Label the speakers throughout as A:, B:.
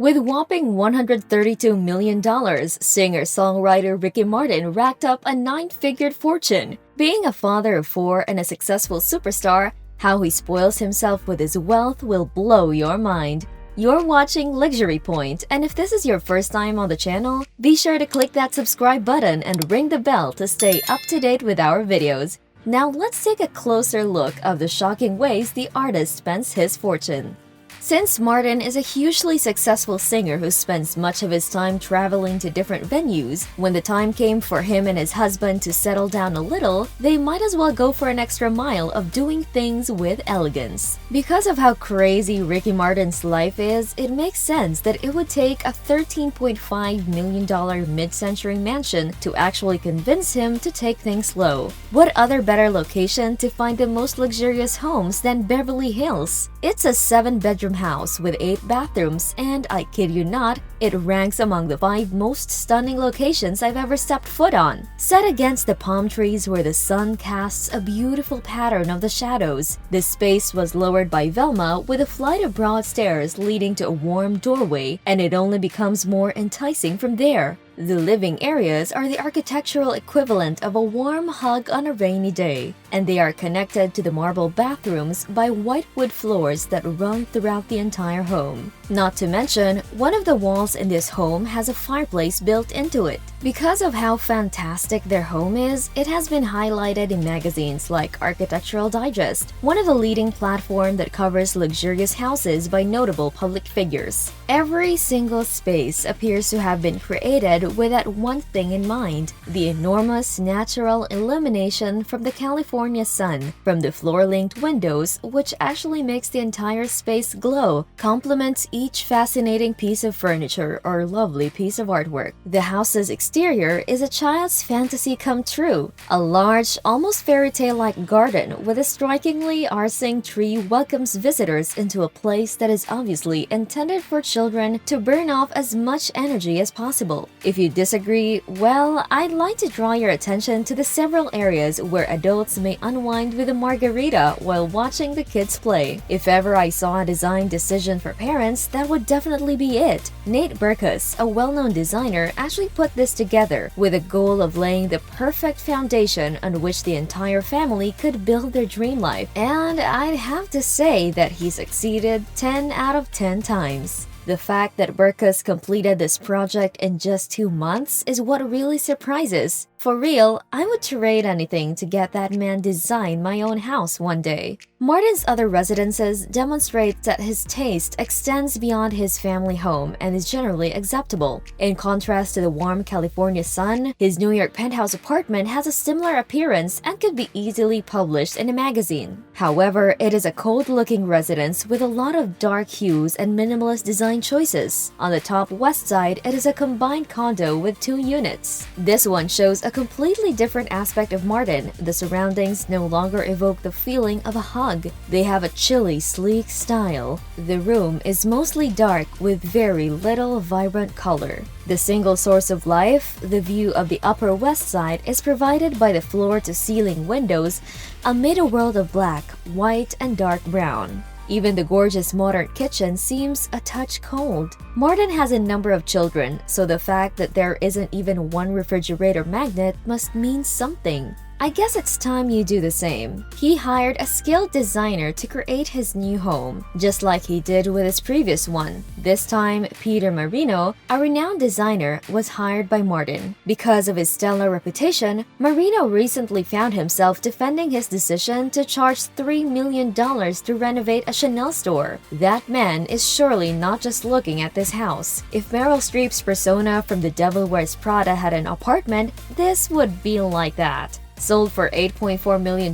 A: With whopping $132 million, singer-songwriter Ricky Martin racked up a nine-figured fortune. Being a father of four and a successful superstar, how he spoils himself with his wealth will blow your mind. You're watching Luxury Point, and if this is your first time on the channel, be sure to click that subscribe button and ring the bell to stay up to date with our videos. Now let's take a closer look of the shocking ways the artist spends his fortune. Since Martin is a hugely successful singer who spends much of his time traveling to different venues, when the time came for him and his husband to settle down a little, they might as well go for an extra mile of doing things with elegance. Because of how crazy Ricky Martin's life is, it makes sense that it would take a $13.5 million mid-century mansion to actually convince him to take things slow. What other better location to find the most luxurious homes than Beverly Hills? It's a 7-bedroom house with 8 bathrooms, and I kid you not, it ranks among the 5 most stunning locations I've ever stepped foot on. Set against the palm trees where the sun casts a beautiful pattern of the shadows, the space was lowered by Velma with a flight of broad stairs leading to a warm doorway, and it only becomes more enticing from there. The living areas are the architectural equivalent of a warm hug on a rainy day, and they are connected to the marble bathrooms by white wood floors that run throughout the entire home. Not to mention, one of the walls in this home has a fireplace built into it. Because of how fantastic their home is, it has been highlighted in magazines like Architectural Digest, one of the leading platforms that covers luxurious houses by notable public figures. Every single space appears to have been created with that one thing in mind: the enormous natural illumination from the California sun, from the floor-length windows, which actually makes the entire space glow, complements each fascinating piece of furniture or lovely piece of artwork. The house's exterior is a child's fantasy come true. A large, almost fairy tale-like garden with a strikingly arcing tree welcomes visitors into a place that is obviously intended for children to burn off as much energy as possible. If you disagree, well, I'd like to draw your attention to the several areas where adults may unwind with a margarita while watching the kids play. If ever I saw a design decision for parents, that would definitely be it. Nate Berkus, a well-known designer, actually put this together with a goal of laying the perfect foundation on which the entire family could build their dream life. And I'd have to say that he succeeded 10 out of 10 times. The fact that Berkus completed this project in just 2 months is what really surprises. For real, I would trade anything to get that man design my own house one day. Martin's other residences demonstrate that his taste extends beyond his family home and is generally acceptable. In contrast to the warm California sun, his New York penthouse apartment has a similar appearance and could be easily published in a magazine. However, it is a cold-looking residence with a lot of dark hues and minimalist design choices. On the top west side, it is a combined condo with 2 units. This one shows a completely different aspect of Martin. The surroundings no longer evoke the feeling of a hug. They have a chilly, sleek style. The room is mostly dark with very little vibrant color. The single source of life, the view of the Upper West Side, is provided by the floor-to-ceiling windows amid a world of black, white, and dark brown. Even the gorgeous modern kitchen seems a touch cold. Martin has a number of children, so the fact that there isn't even one refrigerator magnet must mean something. I guess it's time you do the same. He hired a skilled designer to create his new home, just like he did with his previous one. This time, Peter Marino, a renowned designer, was hired by Martin. Because of his stellar reputation, Marino recently found himself defending his decision to charge $3 million to renovate a Chanel store. That man is surely not just looking at this house. If Meryl Streep's persona from The Devil Wears Prada had an apartment, this would be like that. Sold for $8.4 million,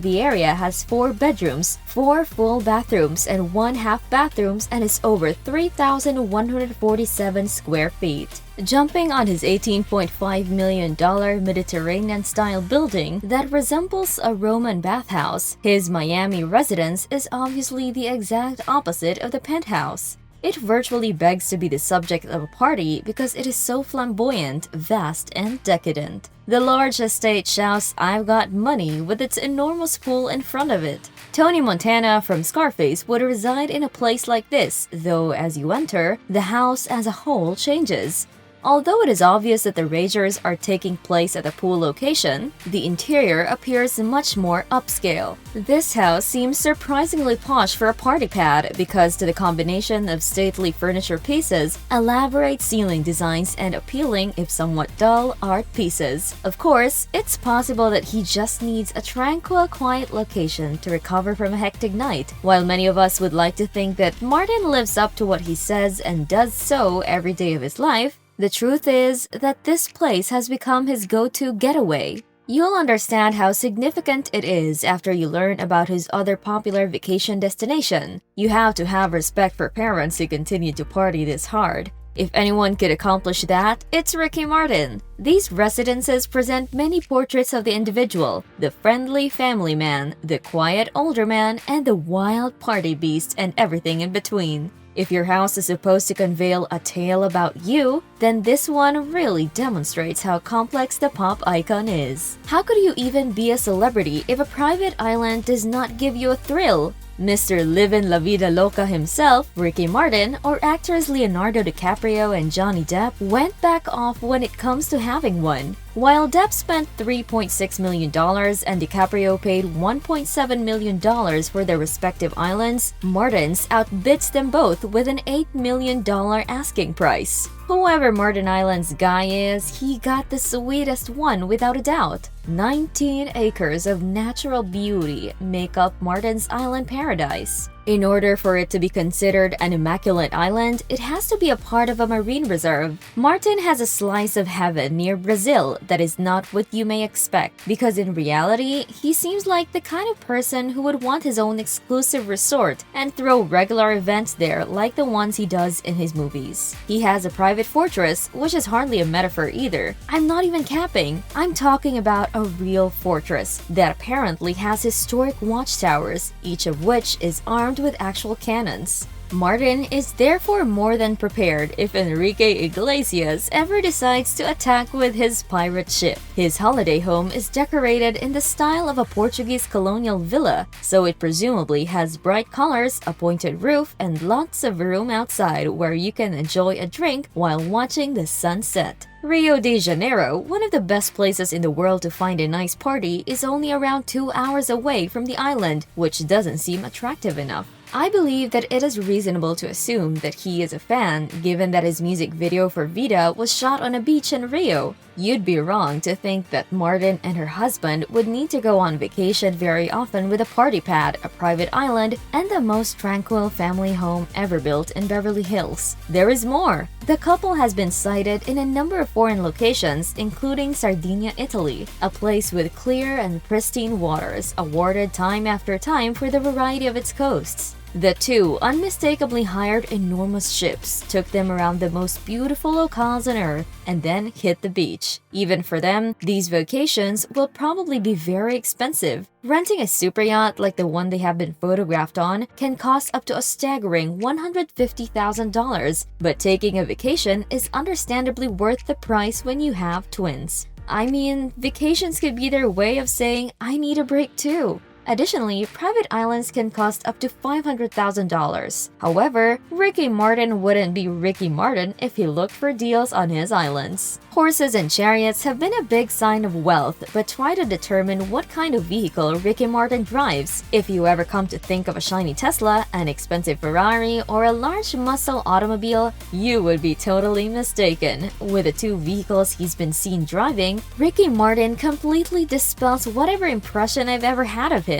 A: the area has 4 bedrooms, 4 full bathrooms, and 1 half bathrooms, and is over 3,147 square feet. Jumping on his $18.5 million Mediterranean-style building that resembles a Roman bathhouse, his Miami residence is obviously the exact opposite of the penthouse. It virtually begs to be the subject of a party because it is so flamboyant, vast, and decadent. The large estate shouts, "I've got money," with its enormous pool in front of it. Tony Montana from Scarface would reside in a place like this, though as you enter, the house as a whole changes. Although it is obvious that the ragers are taking place at a pool location, the interior appears much more upscale. This house seems surprisingly posh for a party pad because to the combination of stately furniture pieces, elaborate ceiling designs, and appealing, if somewhat dull, art pieces. Of course, it's possible that he just needs a tranquil, quiet location to recover from a hectic night. While many of us would like to think that Martin lives up to what he says and does so every day of his life, the truth is that this place has become his go-to getaway. You'll understand how significant it is after you learn about his other popular vacation destination. You have to have respect for parents who continue to party this hard. If anyone could accomplish that, it's Ricky Martin. These residences present many portraits of the individual, the friendly family man, the quiet older man, and the wild party beast and everything in between. If your house is supposed to convey a tale about you, then this one really demonstrates how complex the pop icon is. How could you even be a celebrity if a private island does not give you a thrill? Mr. Livin' La Vida Loca himself, Ricky Martin, or actors Leonardo DiCaprio and Johnny Depp went back off when it comes to having one. While Depp spent $3.6 million and DiCaprio paid $1.7 million for their respective islands, Martin's outbids them both with an $8 million asking price. Whoever Martin Island's guy is, he got the sweetest one without a doubt. 19 acres of natural beauty make up Martin's Island paradise. In order for it to be considered an immaculate island, it has to be a part of a marine reserve. Martin has a slice of heaven near Brazil that is not what you may expect, because in reality, he seems like the kind of person who would want his own exclusive resort and throw regular events there like the ones he does in his movies. He has a private fortress, which is hardly a metaphor either. I'm not even capping. I'm talking about a real fortress that apparently has historic watchtowers, each of which is armed with actual cannons. Martin is therefore more than prepared if Enrique Iglesias ever decides to attack with his pirate ship. His holiday home is decorated in the style of a Portuguese colonial villa, so it presumably has bright colors, a pointed roof, and lots of room outside where you can enjoy a drink while watching the sunset. Rio de Janeiro, one of the best places in the world to find a nice party, is only around 2 hours away from the island, which doesn't seem attractive enough. I believe that it is reasonable to assume that he is a fan, given that his music video for Vida was shot on a beach in Rio. You'd be wrong to think that Martin and her husband would need to go on vacation very often with a party pad, a private island, and the most tranquil family home ever built in Beverly Hills. There is more! The couple has been sighted in a number of foreign locations, including Sardinia, Italy, a place with clear and pristine waters, awarded time after time for the variety of its coasts. The two unmistakably hired enormous ships, took them around the most beautiful locales on Earth, and then hit the beach. Even for them, these vacations will probably be very expensive. Renting a super yacht like the one they have been photographed on can cost up to a staggering $150,000, but taking a vacation is understandably worth the price when you have twins. I mean, vacations could be their way of saying, I need a break too. Additionally, private islands can cost up to $500,000. However, Ricky Martin wouldn't be Ricky Martin if he looked for deals on his islands. Horses and chariots have been a big sign of wealth, but try to determine what kind of vehicle Ricky Martin drives. If you ever come to think of a shiny Tesla, an expensive Ferrari, or a large muscle automobile, you would be totally mistaken. With the two vehicles he's been seen driving, Ricky Martin completely dispels whatever impression I've ever had of him.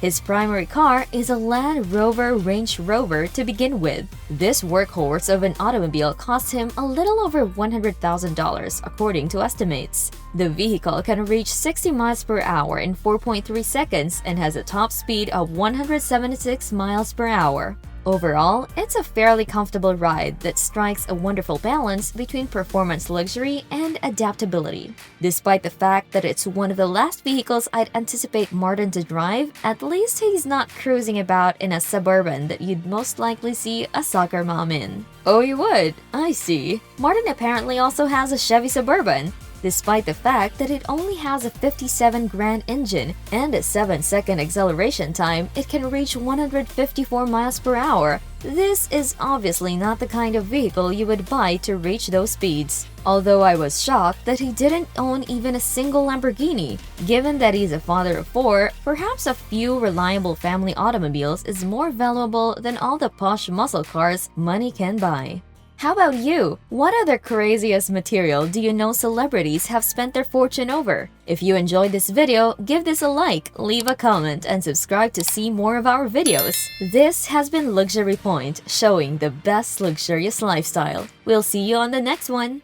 A: His primary car is a Land Rover Range Rover to begin with. This workhorse of an automobile costs him a little over $100,000 according to estimates. The vehicle can reach 60 miles per hour in 4.3 seconds and has a top speed of 176 miles per hour. Overall, it's a fairly comfortable ride that strikes a wonderful balance between performance luxury and adaptability. Despite the fact that it's one of the last vehicles I'd anticipate Martin to drive, at least he's not cruising about in a Suburban that you'd most likely see a soccer mom in. Oh, you would? I see. Martin apparently also has a Chevy Suburban. Despite the fact that it only has a 57 grand engine and a 7-second acceleration time, it can reach 154 miles per hour. This is obviously not the kind of vehicle you would buy to reach those speeds. Although I was shocked that he didn't own even a single Lamborghini. Given that he's a father of 4, perhaps a few reliable family automobiles is more valuable than all the posh muscle cars money can buy. How about you? What other craziest material do you know celebrities have spent their fortune over? If you enjoyed this video, give this a like, leave a comment, and subscribe to see more of our videos. This has been Luxury Point, showing the best luxurious lifestyle. We'll see you on the next one.